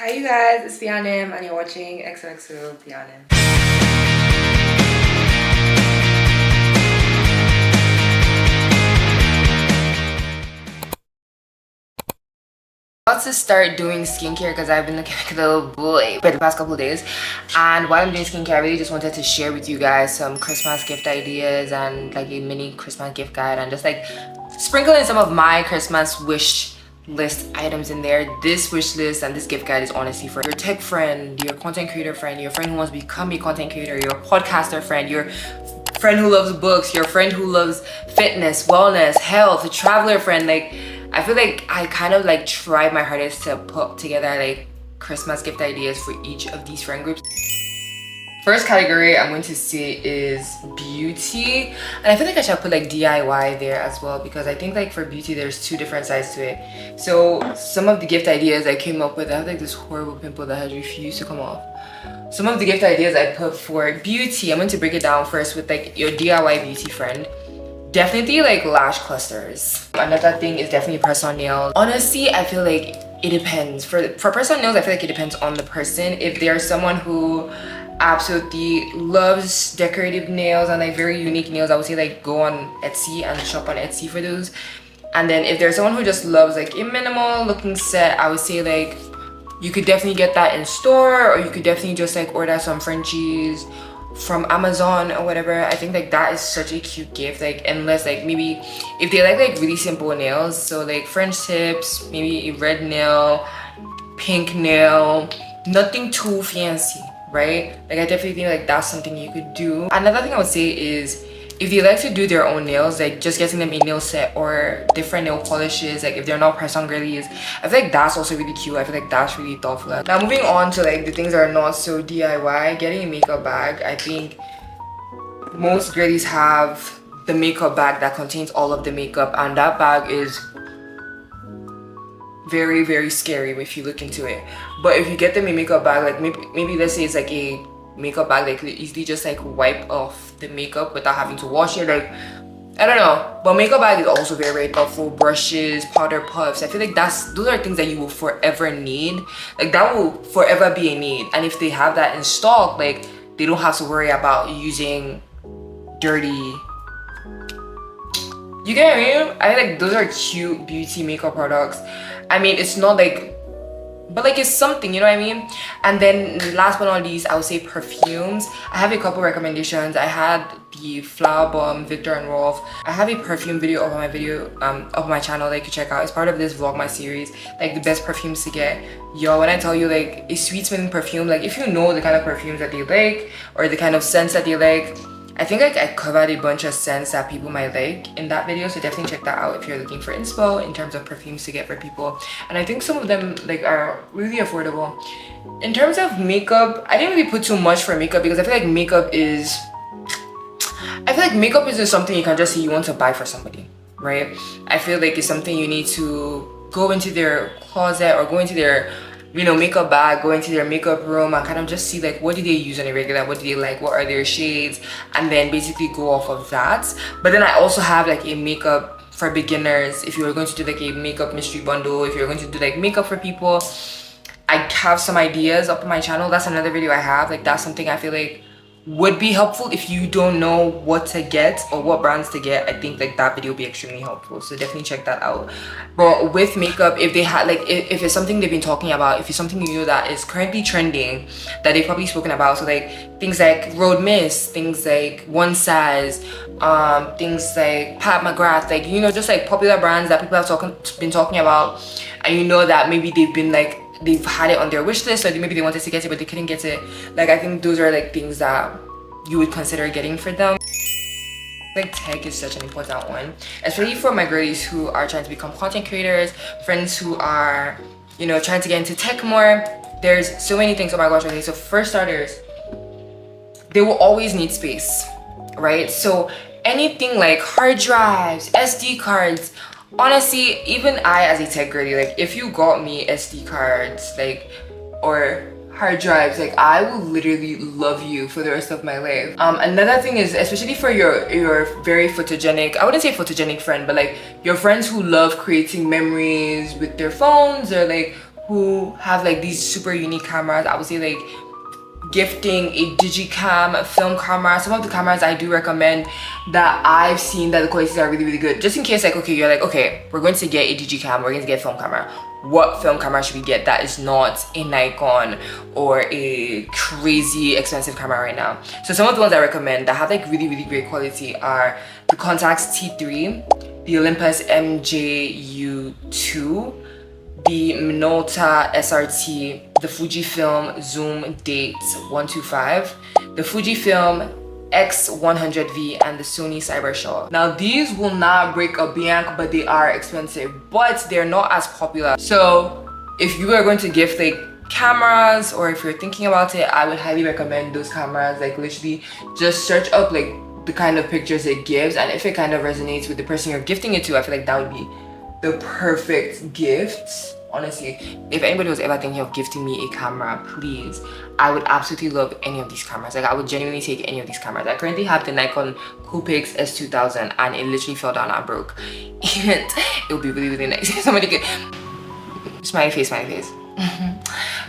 Hi you guys, it's Bianim and you're watching XOXO Bianim. About to start doing skincare because I've been looking like a little boy for the past couple of days, and while I'm doing skincare I really just wanted to share with you guys some Christmas gift ideas and like a mini Christmas gift guide and just like sprinkle in some of my Christmas wish list items in there. This wish list and this gift guide is honestly for your tech friend, your content creator friend, your friend who wants to become a content creator, your podcaster friend, your friend who loves books, your friend who loves fitness, wellness, health, a traveler friend. Like I feel like I kind of like tried my hardest to put together like Christmas gift ideas for each of these friend groups. First category I'm going to say is beauty, and I feel like I should put like DIY there as well because I think like for beauty there's two different sides to it. So some of the gift ideas I came up with, I have like this horrible pimple that has refused to come off. Some of the gift ideas I put for beauty, I'm going to break it down first with like your DIY beauty friend. Definitely like lash clusters. Another thing is definitely press-on nails. Honestly, I feel like it depends. For press-on nails, I feel like it depends on the person. If they're someone who absolutely loves decorative nails and like very unique nails, I would say like go on Etsy and shop on Etsy for those. And then if there's someone who just loves like a minimal looking set, I would say like you could definitely get that in store, or you could definitely just like order some Frenchies from Amazon or whatever. I think like that is such a cute gift, like unless like maybe if they like really simple nails, so like French tips, maybe a red nail, pink nail, nothing too fancy, right? Like I definitely think like that's something you could do. Another thing I would say is if they like to do their own nails, like just getting them a nail set or different nail polishes, like if they're not press-on girlies, I feel like that's also really cute. I feel like that's really thoughtful. Now moving on to like the things that are not so DIY, getting a makeup bag. I think most girlies have the makeup bag that contains all of the makeup, and that bag is very, very scary if you look into it. But if you get them a makeup bag, like maybe let's say it's like a makeup bag that could easily just like wipe off the makeup without having to wash it, like I don't know. But makeup bag is also very, very thoughtful. Brushes, powder puffs, I feel like those are things that you will forever need. Like that will forever be a need, and if they have that in stock, like they don't have to worry about using dirty, you get what I mean? I feel like those are cute beauty makeup products. I mean, it's not like, but like it's something, you know what I mean? And then last but not least, I would say perfumes. I have a couple recommendations. I had the Flower Bomb Victor and Rolf. I have a perfume video of my channel that you can check out. It's part of this Vlogmas series, like the best perfumes to get. Yo, when I tell you like a sweet smelling perfume, like if you know the kind of perfumes that they like or the kind of scents that they like, I think like I covered a bunch of scents that people might like in that video, so definitely check that out if you're looking for inspo in terms of perfumes to get for people. And I think some of them like are really affordable. In terms of makeup, I didn't really put too much for makeup because I feel like makeup isn't something you can just say you want to buy for somebody, right? I feel like it's something you need to go into their closet or go into their makeup bag, go into their makeup room and kind of just see like what do they use on a regular, what do they like, what are their shades, and then basically go off of that. But then I also have like a makeup for beginners. If you're going to do like a makeup mystery bundle, if you're going to do like makeup for people, I have some ideas up on my channel. That's another video I have. Like that's something I feel like would be helpful if you don't know what to get or what brands to get. I think like that video would be extremely helpful, so definitely check that out. But with makeup, if they had like if it's something they've been talking about, if it's something you know that is currently trending that they've probably spoken about, so like things like Road Mist, things like One Size, things like Pat McGrath, like just like popular brands that people have been talking about, and you know that maybe they've had it on their wish list, or maybe they wanted to get it but they couldn't get it. Like I think those are like things that you would consider getting for them. Like tech is such an important one, especially for my girlies who are trying to become content creators, friends who are trying to get into tech more. There's so many things. Oh my gosh. Okay, so for starters, they will always need space, right? So anything like hard drives, SD cards, honestly, even I as a tech girly, like if you got me SD cards like or hard drives, like I will literally love you for the rest of my life. Another thing is, especially for your very photogenic, I wouldn't say photogenic friend, but like your friends who love creating memories with their phones, or like who have like these super unique cameras, I would say like gifting a digicam, film camera. Some of the cameras I do recommend that I've seen that the qualities are really good, just in case like, okay, you're like, okay, we're going to get a digicam, we're going to get a film camera. What film camera should we get that is not a Nikon or a crazy expensive camera right now? So some of the ones I recommend that have like really great quality are the Contax T3, the Olympus MJU2, the Minolta SRT, the Fujifilm Zoom Date 125, the Fujifilm X100V, and the Sony Cybershaw. Now these will not break a bank, but they are expensive, but they're not as popular. So if you are going to gift like cameras, or if you're thinking about it, I would highly recommend those cameras. Like literally just search up like the kind of pictures it gives, and if it kind of resonates with the person you're gifting it to, I feel like that would be the perfect gift. Honestly, if anybody was ever thinking of gifting me a camera, please, I would absolutely love any of these cameras. Like I would genuinely take any of these cameras. I currently have the Nikon Coolpix S2000 and it literally fell down and broke. And it would be really nice if somebody could smiley face.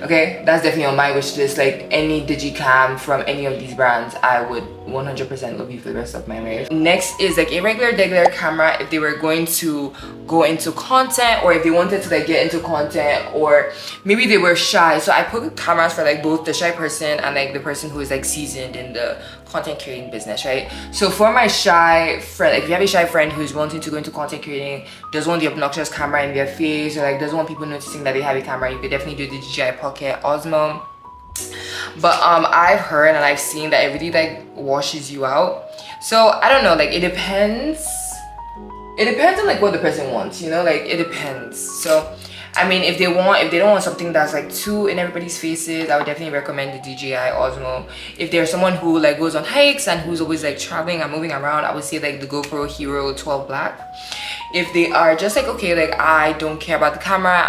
Okay, that's definitely on my wish list. Like any digicam from any of these brands, I would 100% love you for the rest of my life. Next is like a regular camera if they were going to go into content, or if they wanted to like get into content, or maybe they were shy. So I put cameras for like both the shy person and like the person who is like seasoned in the content creating business, right? So for my shy friend, like if you have a shy friend who's wanting to go into content creating, doesn't want the obnoxious camera in their face, or like doesn't want people noticing that they have a camera, you could definitely do the DJI Pocket Osmo. But I've heard and I've seen that it really like washes you out. So I don't know, like it depends on like what the person wants, you know, like it depends. So I mean, if they don't want something that's like too in everybody's faces, I would definitely recommend the DJI Osmo. If there's someone who like goes on hikes and who's always like traveling and moving around, I would say like the GoPro Hero 12 Black. If they are just like, okay, like I don't care about the camera,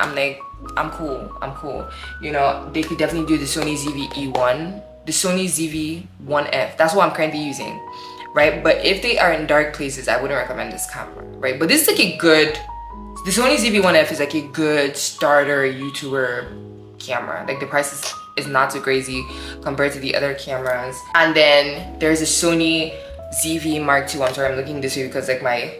I'm cool, you know, they could definitely do the Sony ZV-E1, the Sony ZV-1F. That's what I'm currently using, right? But if they are in dark places, I wouldn't recommend this camera, right? But this is like the Sony ZV-1F is like a good starter YouTuber camera. Like the price is not too crazy compared to the other cameras. And then there's a Sony ZV Mark II. I'm sorry, I'm looking this way because like my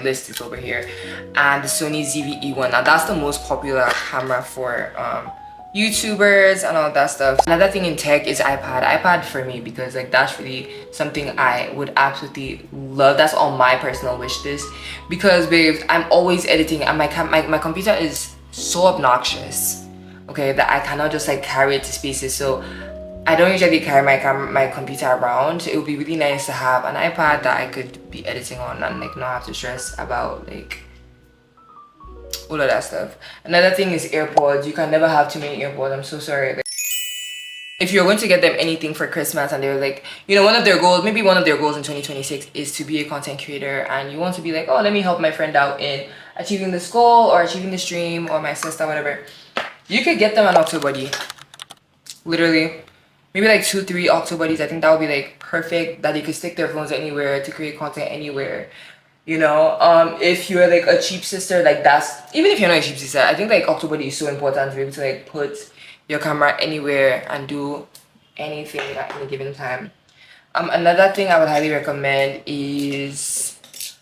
list is over here. And the Sony ZV-E1. Now that's the most popular camera for YouTubers and all that stuff. Another thing in tech is iPad for me, because like that's really something I would absolutely love. That's on my personal wish list, because babes, I'm always editing and my computer is so obnoxious, okay, that I cannot just like carry it to spaces. So I don't usually carry my computer around. It would be really nice to have an iPad that I could be editing on and like not have to stress about like all of that stuff. Another thing is AirPods. You can never have too many AirPods. I'm so sorry. Like, if you're going to get them anything for Christmas and they're like, you know, maybe one of their goals in 2026 is to be a content creator, and you want to be like, oh, let me help my friend out in achieving this goal or achieving this dream, or my sister, whatever, you could get them an XOXO buddy. Literally, maybe like 2-3 XOXO buddies. I think that would be like perfect, that they could stick their phones anywhere to create content anywhere. You know, if you're like a cheap sister, like that's, even if you're not a cheap sister, I think like XOXO buddy is so important to be able to like put your camera anywhere and do anything at any given time. Another thing I would highly recommend is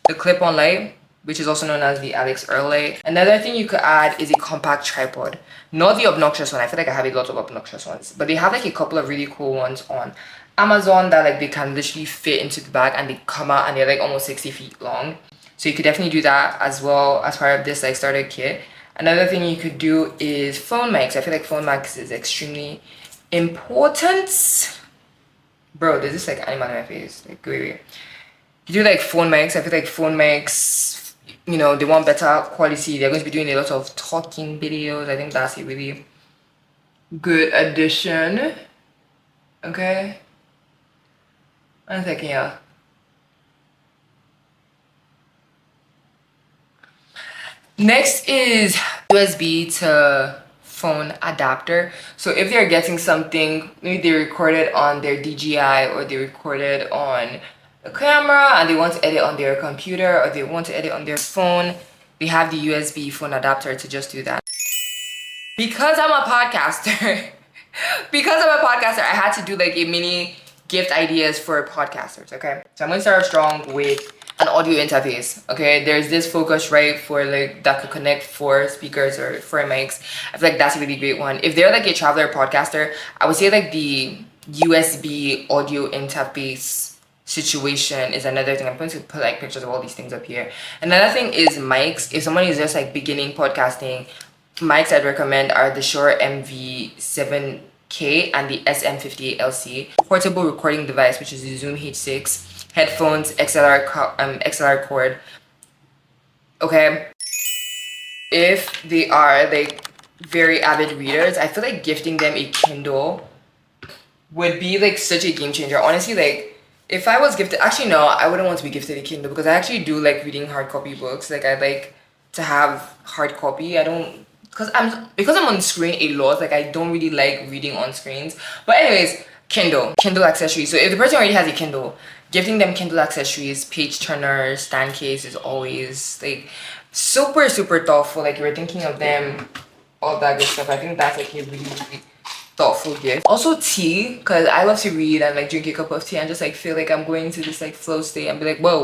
the clip-on light, which is also known as the Alex Earl light. Another thing you could add is a compact tripod. Not the obnoxious one. I feel like I have a lot of obnoxious ones, but they have like a couple of really cool ones on Amazon that like they can literally fit into the bag and they come out and they're like almost 60 feet long. So you could definitely do that as well as part of this like starter kit. Another thing you could do is phone mics. I feel like phone mics is extremely important. Bro, there's this like animal in my face. Like wait. You do like phone mics. I feel like phone mics, you know, they want better quality. They're going to be doing a lot of talking videos. I think that's a really good addition. Okay. 1 second, y'all. Next is USB to phone adapter. So if they're getting something, maybe they recorded on their DJI or they recorded on a camera and they want to edit on their computer or they want to edit on their phone, they have the USB phone adapter to just do that. because I'm a podcaster, I had to do like a mini gift ideas for podcasters, okay? So I'm gonna start strong with an audio interface, okay? There's this focus right for like that could connect for speakers or for mics. I feel like that's a really great one. If they're like a traveler podcaster, I would say like the USB audio interface situation is another thing. I'm going to put like pictures of all these things up here. Another thing is mics. If someone is just like beginning podcasting, mics I'd recommend are the Shure MV7K and the SM58LC. Portable recording device, which is the Zoom H6. Headphones, XLR cord. Okay. If they are like very avid readers, I feel like gifting them a Kindle would be like such a game changer. Honestly, like if I was gifted, actually no, I wouldn't want to be gifted a Kindle because I actually do like reading hard copy books. Like I like to have hard copy. I don't, because I'm on screen a lot. Like I don't really like reading on screens. But anyways, Kindle accessories. So if the person already has a Kindle, gifting them Kindle accessories, page turners, stand case is always like super thoughtful. Like you're thinking of them, all that good stuff. I think that's like a really thoughtful gift. Also tea, because I love to read and like drink a cup of tea and just like feel like I'm going to this like flow state and be like whoa,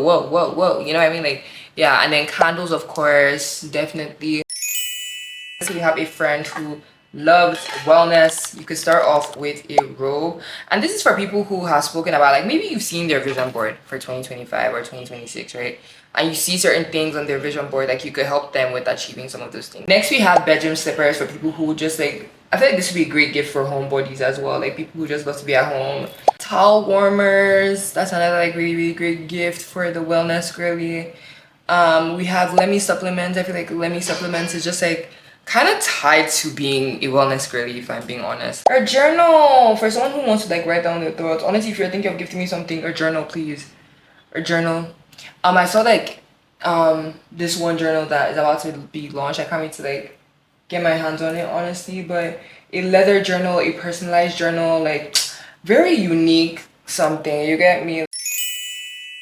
you know what I mean? Like yeah. And then candles, of course, definitely. So we have a friend who loves wellness. You could start off with a robe, and this is for people who have spoken about like maybe you've seen their vision board for 2025 or 2026, right? And you see certain things on their vision board, like you could help them with achieving some of those things. Next we have bedroom slippers for people who just like, I feel like this would be a great gift for homebodies as well, like people who just love to be at home. Towel warmers, that's another like really great gift for the wellness girly. We have Lemmy supplements. I feel like Lemmy supplements is just like kind of tied to being a wellness girly, if I'm being honest. A journal for someone who wants to like write down their thoughts. Honestly, if you're thinking of gifting me something, a journal, please. A journal. I saw like this one journal that is about to be launched. I can't wait to like get my hands on it, honestly. But a leather journal, a personalized journal, like very unique something. You get me?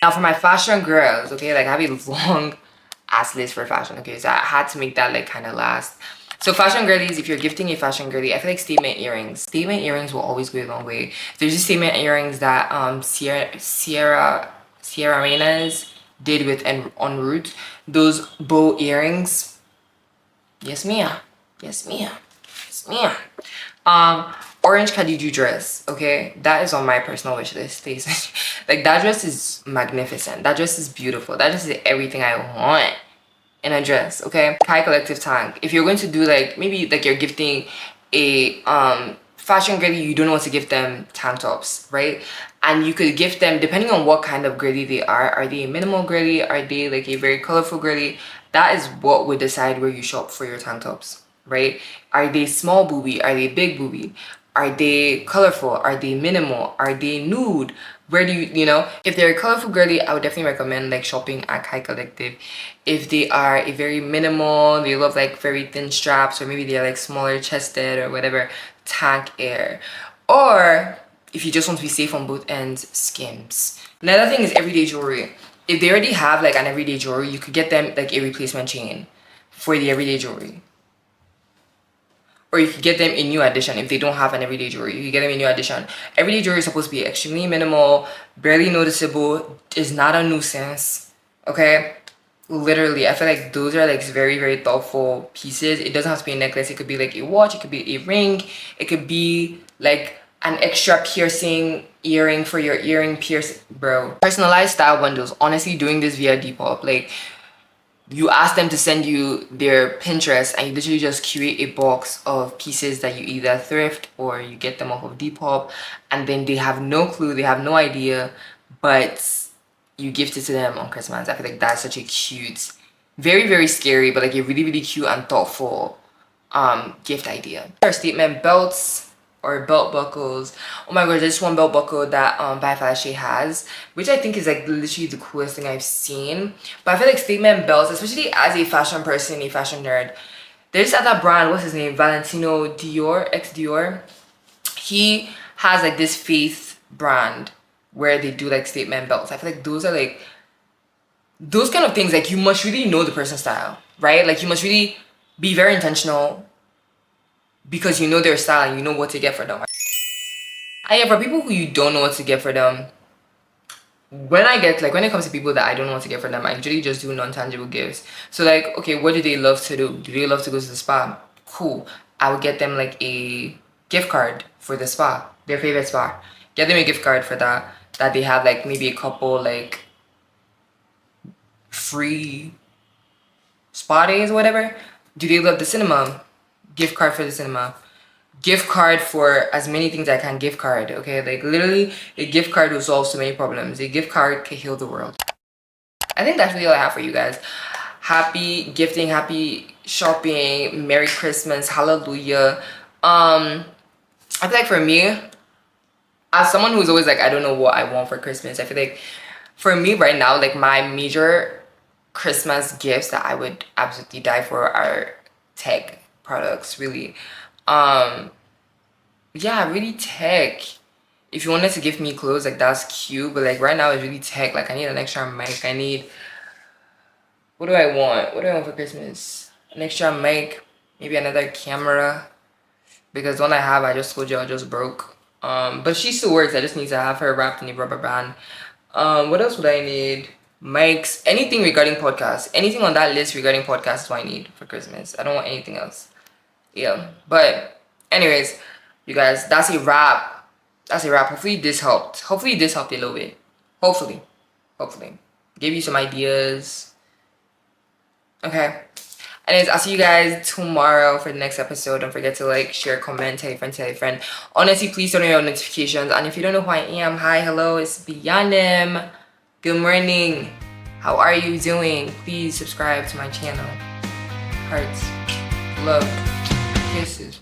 Now for my fashion girls, okay, like I have a long ass list for fashion, okay, so I had to make that like kind of last. So fashion girlies, if you're gifting a fashion girly, I feel like statement earrings will always go a long way. There's just statement earrings that Sierra Reina's did with en route. Those bow earrings, yes mia, orange Khadiju dress, okay, that is on my personal wish list. Like that dress is magnificent, that dress is beautiful, that dress is everything I want in a dress, okay. High collective tank, if you're going to do like maybe like you're gifting a fashion girly, you don't know what to gift them, tank tops, right? And you could gift them depending on what kind of girly they are they a minimal girly, are they like a very colorful girly? That is what would decide where you shop for your tank tops, right? Are they small booby, are they big booby, are they colorful, are they minimal, are they nude? Where do you know, if they're a colorful girly, I would definitely recommend like shopping at High Collective. If they are a very minimal, they love like very thin straps, or maybe they're like smaller chested or whatever, Tank Air. Or if you just want to be safe on both ends, Skims. Another thing is everyday jewelry. If they already have like an everyday jewelry, you could get them like a replacement chain for the everyday jewelry. Or you could get them a new addition if they don't have an everyday jewelry. You could get them a new addition. Everyday jewelry is supposed to be extremely minimal, barely noticeable, is not a nuisance, okay? Literally, I feel like those are like very thoughtful pieces. It doesn't have to be a necklace. It could be like a watch, it could be a ring, it could be like an extra piercing earring for your earring pierce, bro. Personalized style bundles. Honestly, doing this via Depop, like you ask them to send you their Pinterest and you literally just curate a box of pieces that you either thrift or you get them off of Depop, and then they have no clue, they have no idea, but you gift it to them on Christmas. I feel like that's such a cute, very scary, but like a really cute and thoughtful gift idea. Our statement belts or belt buckles. Oh my gosh, there's one belt buckle that By Falashe has, which I think is like literally the coolest thing I've seen. But I feel like statement belts, especially as a fashion person, a fashion nerd, there's this other brand, what's his name, Valentino Dior, ex Dior. He has like this faith brand where they do like statement belts. I feel like those are like those kind of things, like you must really know the person's style, right? Like you must really be very intentional because you know their style and you know what to get for them. And yeah, for people who you don't know what to get for them, when it comes to people that I don't know what to get for them, I usually just do non-tangible gifts. So like, okay, what do they love to do? Do they love to go to the spa? Cool. I would get them like a gift card for the spa, their favorite spa. Get them a gift card for that they have like maybe a couple like free spa days or whatever. Do they love the cinema? Gift card for the cinema. Gift card for as many things I can. Gift card, okay? Like literally a gift card will solve so many problems. A gift card can heal the world. I think that's really all I have for you guys. Happy gifting, happy shopping, Merry Christmas, hallelujah. I feel like for me, as someone who's always like, I don't know what I want for Christmas, I feel like for me right now, like my major Christmas gifts that I would absolutely die for are tech products, really. Yeah, really tech. If you wanted to give me clothes, like that's cute, but like right now it's really tech. Like I need an extra mic. I need, what do I want? What do I want for Christmas? An extra mic, maybe another camera, because the one I have, I just told you I just broke. But she still works. I just need to have her wrapped in a rubber band. What else would I need? Mics, anything regarding podcasts, anything on that list regarding podcasts is what I need for Christmas. I don't want anything else. Yeah, but anyways, you guys, that's a wrap. That's a wrap. Hopefully this helped. Hopefully this helped a little bit. Hopefully give you some ideas. Okay, anyways, I'll see you guys tomorrow for the next episode. Don't forget to like, share, comment, tell a friend. Honestly, please turn on your notifications. And if you don't know who I am, hi, hello, it's Bianim. Good morning. How are you doing? Please subscribe to my channel. Hearts, love, kisses.